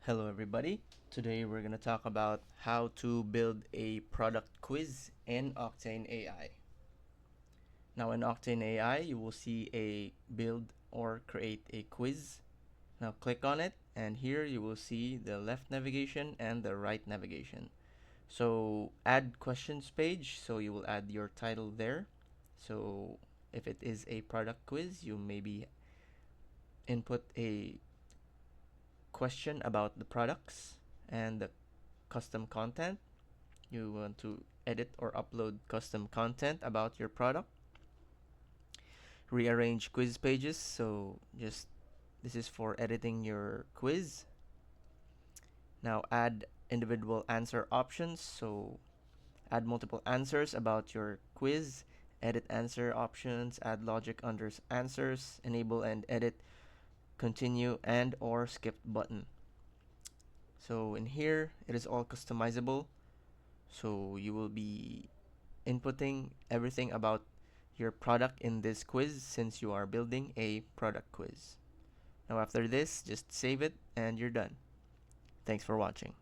Hello everybody. Today we're going to talk about how to build a product quiz in Octane AI. Now in Octane AI, you will see a build or create a quiz. Now click on it and here you will see the left navigation and the right navigation. So add questions page, so you will add your title there. So if it is a product quiz, you maybe input a question about the products and the custom content. You want to edit or upload custom content about your product. Rearrange quiz pages, so just this is for editing your quiz. Now add individual answer options, so add multiple answers about your quiz, edit answer options, add logic under answers, enable and edit continue and or skip button. So in here it is all customizable, so you will be inputting everything about your product in this quiz since you are building a product quiz. Now after this, just save it and you're done. Thanks for watching.